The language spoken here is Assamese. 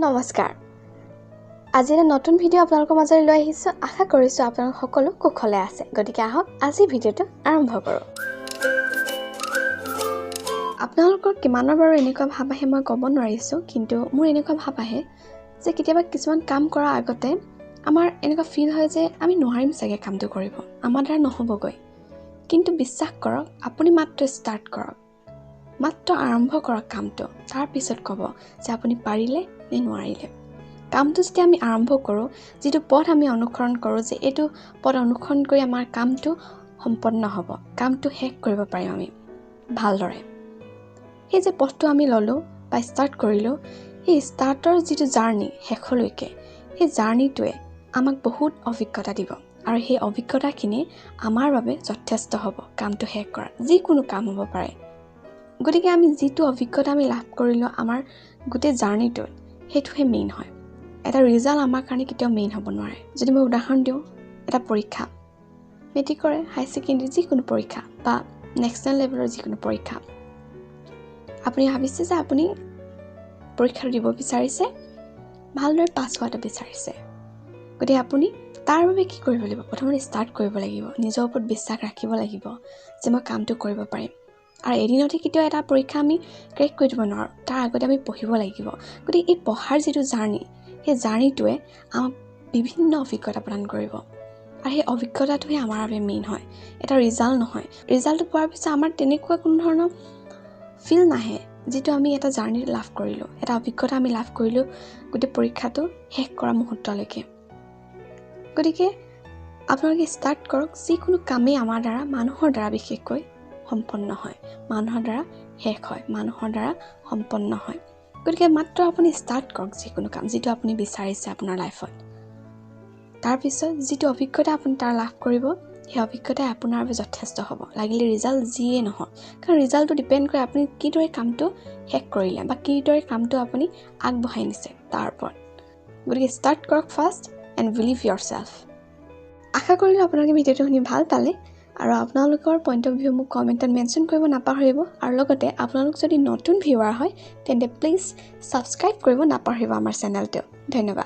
নমস্কাৰ আজি এটা নতুন ভিডিঅ' আপোনালোকৰ মাজলৈ লৈ আহিছোঁ আশা কৰিছোঁ আপোনালোক সকলো কুশলে আছে গতিকে আহক আজি ভিডিঅ'টো আৰম্ভ কৰোঁ আপোনালোকৰ কিমানৰ বাৰু এনেকুৱা ভাব আহে মই ক'ব নোৱাৰিছোঁ কিন্তু মোৰ এনেকুৱা ভাব আহে যে কেতিয়াবা কিছুমান কাম কৰাৰ আগতে আমাৰ এনেকুৱা ফিল হয় যে আমি নোৱাৰিম চাগে কামটো কৰিব আমাৰ দ্বাৰা নহ'বগৈ কিন্তু বিশ্বাস কৰক আপুনি মাত্ৰ ষ্টাৰ্ট কৰক মাত্ৰ আৰম্ভ কৰক কামটো তাৰ পিছত ক'ব যে আপুনি পাৰিলে নে নোৱাৰিলে কামটো যেতিয়া আমি আৰম্ভ কৰোঁ যিটো পথ আমি অনুসৰণ কৰোঁ যে এইটো পথ অনুসৰণ কৰি আমাৰ কামটো সম্পন্ন হ'ব কামটো শেষ কৰিব পাৰিম আমি ভালদৰে এই যে পথটো আমি ল'লোঁ বা ষ্টাৰ্ট কৰিলোঁ এই ষ্টাৰ্টৰ যিটো জাৰ্ণি শেষলৈকে সেই জাৰ্ণিটোৱে আমাক বহুত অভিজ্ঞতা দিব আৰু সেই অভিজ্ঞতাখিনি আমাৰ বাবে যথেষ্ট হ'ব কামটো শেষ কৰা যিকোনো কাম হ'ব পাৰে গতিকে আমি যিটো অভিজ্ঞতা আমি লাভ কৰিলোঁ আমাৰ গোটেই জাৰ্ণিটোত সেইটোহে মেইন হয় এটা ৰিজাল্ট আমাৰ কাৰণে কেতিয়াও মেইন হ'ব নোৱাৰে যদি মই উদাহৰণ দিওঁ এটা পৰীক্ষা মেট্ৰিকৰে হাই ছেকেণ্ডেৰী যিকোনো পৰীক্ষা বা নেশ্যনেল লেভেলৰ যিকোনো পৰীক্ষা আপুনি ভাবিছে যে আপুনি পৰীক্ষাটো দিব বিচাৰিছে ভালদৰে পাছ হোৱাটো বিচাৰিছে গতিকে আপুনি তাৰ বাবে কি কৰিব লাগিব প্ৰথমতে ষ্টাৰ্ট কৰিব লাগিব নিজৰ ওপৰত বিশ্বাস ৰাখিব লাগিব যে মই কামটো কৰিব পাৰিম আৰু এদিনতে কেতিয়াও এটা পৰীক্ষা আমি ক্ৰেক কৰি দিব নোৱাৰোঁ তাৰ আগতে আমি পঢ়িব লাগিব গতিকে এই পঢ়াৰ যিটো জাৰ্ণি সেই জাৰ্ণিটোৱে আমাক বিভিন্ন অভিজ্ঞতা প্ৰদান কৰিব আৰু সেই অভিজ্ঞতাটোহে আমাৰ বাবে মেইন হয় এটা ৰিজাল্ট নহয় ৰিজাল্টটো পোৱাৰ পিছত আমাৰ তেনেকুৱা কোনো ধৰণৰ ফিল নাহে যিটো আমি এটা জাৰ্ণি লাভ কৰিলোঁ এটা অভিজ্ঞতা আমি লাভ কৰিলোঁ গোটেই পৰীক্ষাটো শেষ কৰা মুহূৰ্তলৈকে গতিকে আপোনালোকে ষ্টাৰ্ট কৰক যিকোনো কামেই আমাৰ দ্বাৰা মানুহৰ দ্বাৰা বিশেষকৈ সম্পন্ন হয় মানুহৰ দ্বাৰা শেষ হয় মানুহৰ দ্বাৰা সম্পন্ন হয় গতিকে মাত্ৰ আপুনি ষ্টাৰ্ট কৰক যিকোনো কাম যিটো আপুনি বিচাৰিছে আপোনাৰ লাইফত তাৰপিছত যিটো অভিজ্ঞতা আপুনি তাৰ লাভ কৰিব সেই অভিজ্ঞতাই আপোনাৰ বাবে যথেষ্ট হ'ব লাগিলে ৰিজাল্ট যিয়ে নহওক কাৰণ ৰিজাল্টটো ডিপেণ্ড কৰে আপুনি কিদৰে কামটো শেষ কৰিলে বা কিদৰে কামটো আপুনি আগবঢ়াই নিছে তাৰ ওপৰত গতিকে ষ্টাৰ্ট কৰক first and believe yourself আশা কৰিলোঁ আপোনালোকে ভিডিঅ'টো শুনি ভাল পালে আৰু আপোনালোকৰ পইণ্ট অফ ভিউ মোক কমেণ্টত মেনশ্যন কৰিব নাপাহৰিব আৰু লগতে আপোনালোক যদি নতুন ভিউৱাৰ হয় তেন্তে প্লিজ ছাবস্ক্ৰাইব কৰিব নাপাহৰিব আমাৰ চেনেলটো ধন্যবাদ